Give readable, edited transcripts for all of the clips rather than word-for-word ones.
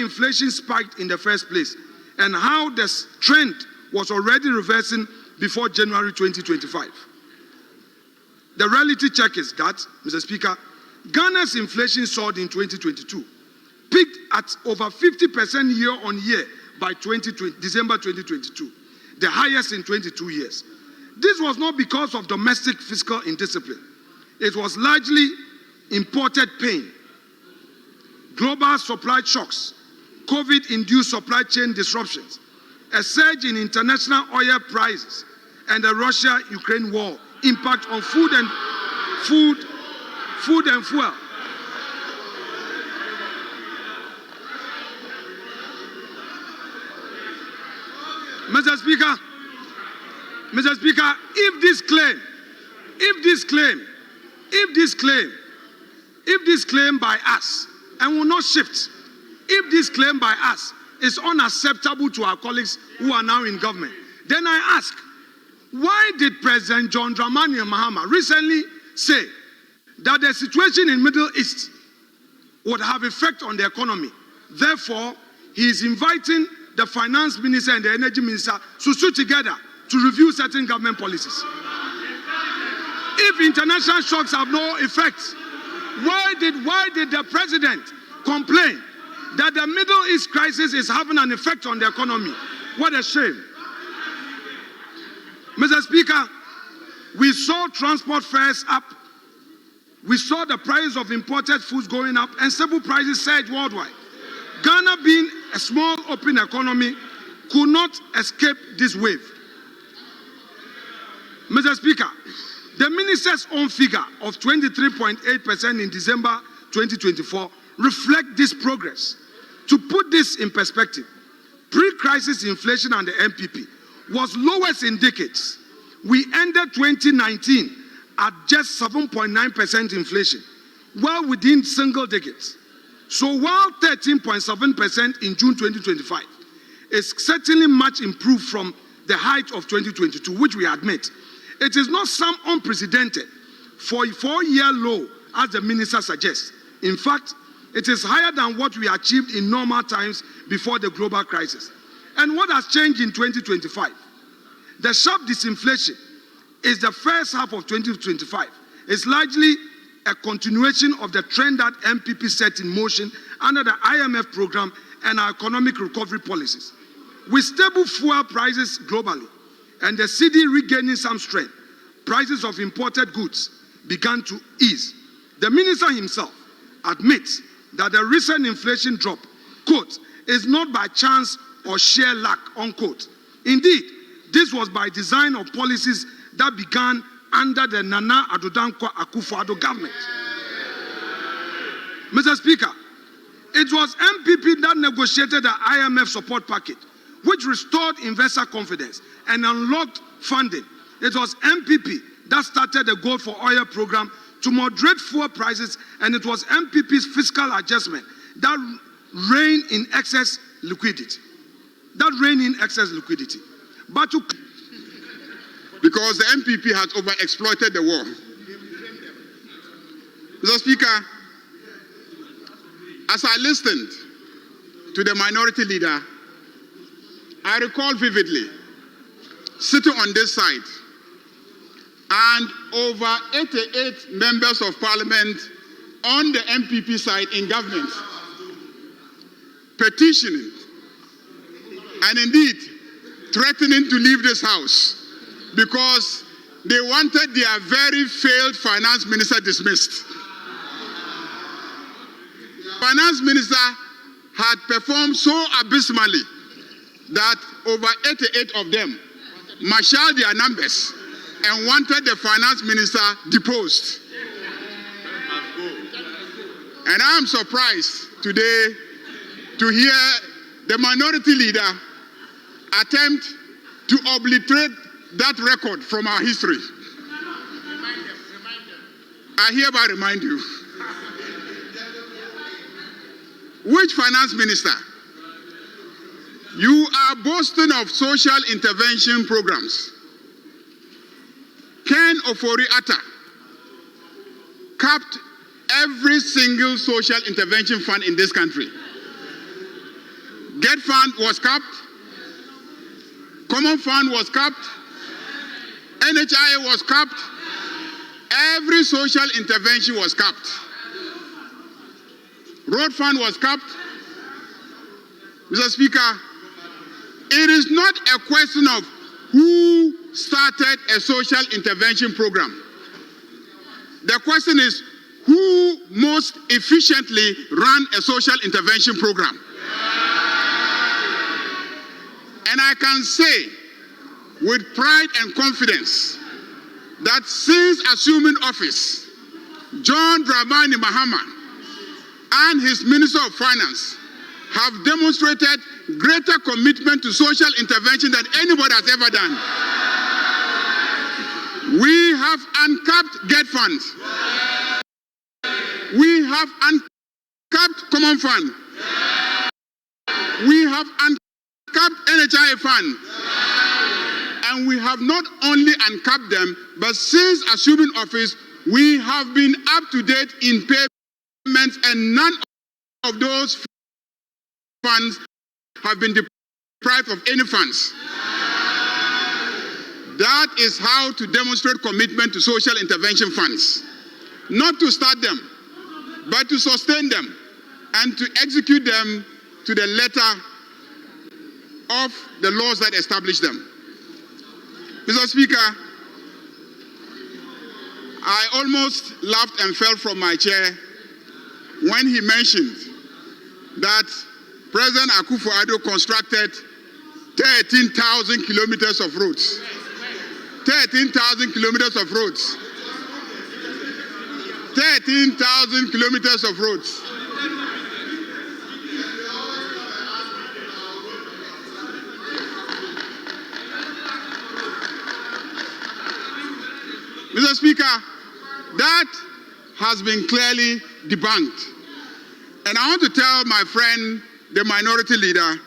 inflation spiked in the first place and how the trend was already reversing before January 2025. The reality check is that, Mr. Speaker, Ghana's inflation soared in 2022, peaked at over 50% year on year by December 2022, the highest in 22 years. This was not because of domestic fiscal indiscipline. It was largely imported pain, global supply shocks, COVID-induced supply chain disruptions, a surge in international oil prices, and the Russia-Ukraine war impact on food and fuel. Mr. Speaker, if this claim by us, and will not shift, if this claim by us is unacceptable to our colleagues who are now in government, then I ask, why did President John Dramani Mahama recently say that the situation in Middle East would have effect on the economy? Therefore, he is inviting the finance minister and the energy minister to sit together to review certain government policies. If international shocks have no effect, why did the president complain that the Middle East crisis is having an effect on the economy? What a shame. Mr. Speaker, we saw transport fares up. We saw the price of imported foods going up and stable prices surge worldwide. Ghana, being a small open economy, could not escape this wave. Mr. Speaker, the minister's own figure of 23.8% in December 2024 reflect this progress. To put this in perspective, pre-crisis inflation under MPP was lowest in decades. We ended 2019 at just 7.9% inflation, well within single digits. So while 13.7% in June 2025 is certainly much improved from the height of 2022, which we admit, it is not some unprecedented for a 4-year low, as the minister suggests. In fact, it is higher than what we achieved in normal times before the global crisis. And what has changed in 2025? The sharp disinflation is the first half of 2025. It's largely a continuation of the trend that MPP set in motion under the IMF program and our economic recovery policies. With stable fuel prices globally and the cedi regaining some strength, prices of imported goods began to ease. The minister himself admits that the recent inflation drop, quote, is not by chance or sheer luck, unquote. Indeed, this was by design of policies that began under the Nana Addo Dankwa Akufo-Addo government. Mr. Speaker, it was MPP that negotiated the IMF support package, which restored investor confidence and unlocked funding. It was MPP that started the Gold for Oil program to moderate fuel prices, and it was MPP's fiscal adjustment that reined in excess liquidity. But because the MPP has overexploited the war. Mr. Speaker, as I listened to the minority leader, I recall vividly sitting on this side and over 88 members of parliament on the MPP side in government petitioning and indeed threatening to leave this house because they wanted their very failed finance minister dismissed. Finance minister had performed so abysmally that over 88 of them marshaled their numbers and wanted the finance minister deposed. And I am surprised today to hear the minority leader attempt to obliterate that record from our history. I hereby remind you, which finance minister? You are boasting of social intervention programs. Ken Ofori-Atta capped every single social intervention fund in this country. Debt fund was capped. Common fund was capped. NHI was capped. Every social intervention was capped. Road fund was capped. Mr. Speaker, it is not a question of who started a social intervention program. The question is who most efficiently ran a social intervention program. And I can say with pride and confidence that since assuming office, John Dramani Mahama and his Minister of Finance have demonstrated greater commitment to social intervention than anybody has ever done. We have uncapped debt funds. We have uncapped common fund. We have uncapped NHI fund. And we have not only uncapped them, but since assuming office, we have been up to date in payments, and none of those funds have been deprived of any funds. That is how to demonstrate commitment to social intervention funds. Not to start them, but to sustain them and to execute them to the letter of the laws that establish them. Mr. Speaker, I almost laughed and fell from my chair when he mentioned that President Akufo-Addo constructed 13,000 kilometers of roads. 13,000 kilometers of roads. 13,000 kilometers of roads. Mr. Speaker, that has been clearly debunked. And I want to tell my friend, the minority leader,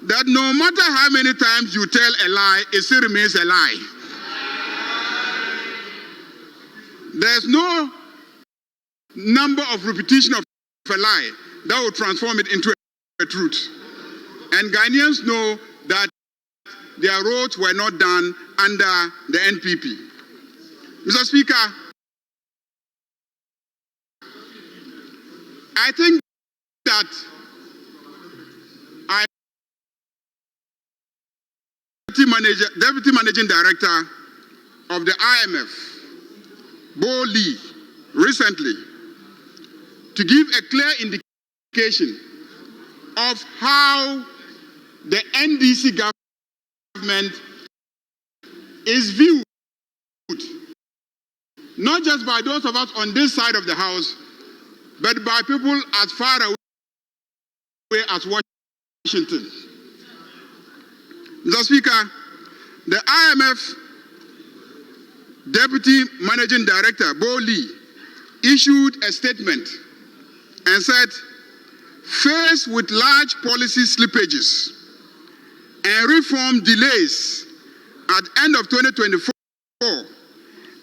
that no matter how many times you tell a lie, it still remains a lie. There's no number of repetition of a lie that will transform it into a truth. And Ghanaians know that their roads were not done under the NPP. Mr. Speaker, I think that Deputy Managing Director of the IMF, Bo Lee, recently, to give a clear indication of how the NDC government is viewed, not just by those of us on this side of the house, but by people as far away as Washington. Mr. Speaker, the IMF Deputy Managing Director, Bo Lee, issued a statement and said, faced with large policy slippages and reform delays at the end of 2024,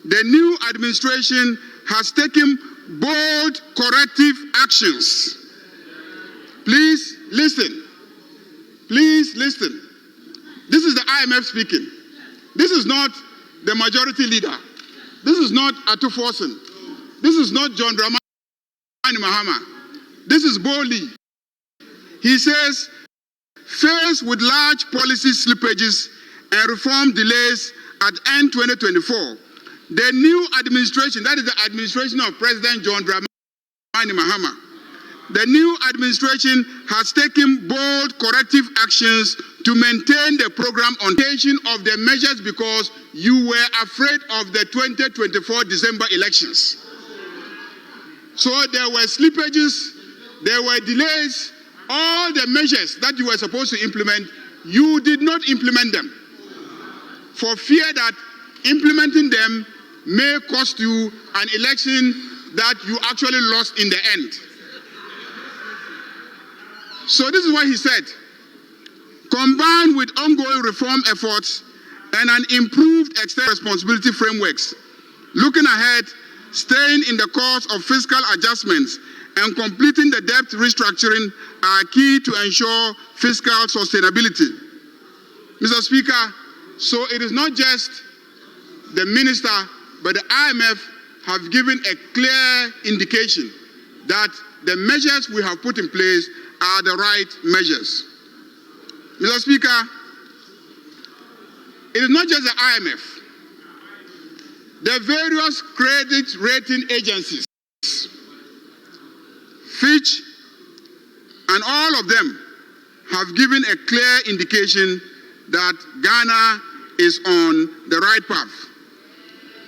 the new administration has taken bold corrective actions. Please listen. Please listen. This is the IMF speaking. This is not the majority leader. This is not Atu Forsen. This is not John Dramani Mahama. This is Bo Lee. He says, faced with large policy slippages and reform delays at end 2024, the new administration, that is the administration of President John Dramani Mahama, the new administration has taken bold corrective actions to maintain the program on tension of the measures because you were afraid of the 2024 December elections. So there were slippages, there were delays, all the measures that you were supposed to implement, you did not implement them for fear that implementing them may cost you an election that you actually lost in the end. So this is what he said. Combined with ongoing reform efforts and an improved external responsibility frameworks, looking ahead, staying in the course of fiscal adjustments and completing the debt restructuring are key to ensure fiscal sustainability. Mr. Speaker, so it is not just the minister, but the IMF have given a clear indication that the measures we have put in place are the right measures. Mr. Speaker, it is not just the IMF. The various credit rating agencies, Fitch, and all of them have given a clear indication that Ghana is on the right path.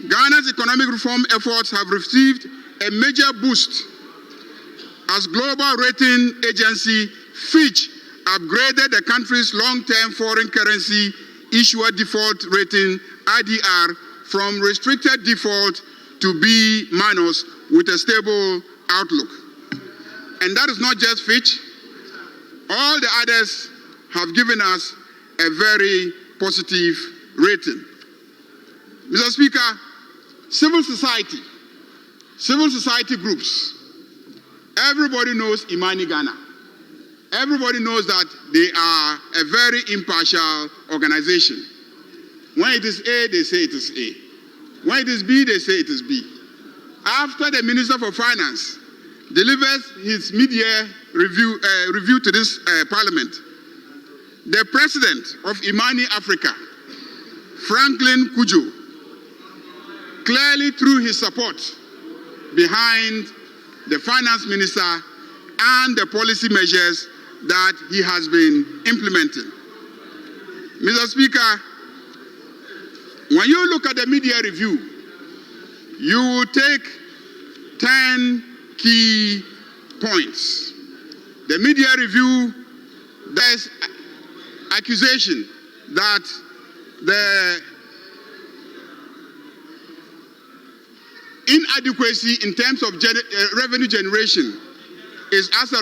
Ghana's economic reform efforts have received a major boost as global rating agency Fitch upgraded the country's long-term foreign currency issuer default rating, IDR, from restricted default to B- with a stable outlook. And that is not just Fitch. All the others have given us a very positive rating. Mr. Speaker, civil society groups, everybody knows Imani Ghana. Everybody knows that they are a very impartial organization. When it is A, they say it is A. When it is B, they say it is B. After the Minister for Finance delivers his mid-year review to this Parliament, the President of Imani Africa, Franklin Kujo, clearly threw his support behind the Finance Minister and the policy measures that he has been implementing. Mr. Speaker, when you look at the media review, you will take 10 key points. The media review, there's accusation that the inadequacy in terms of revenue generation is as a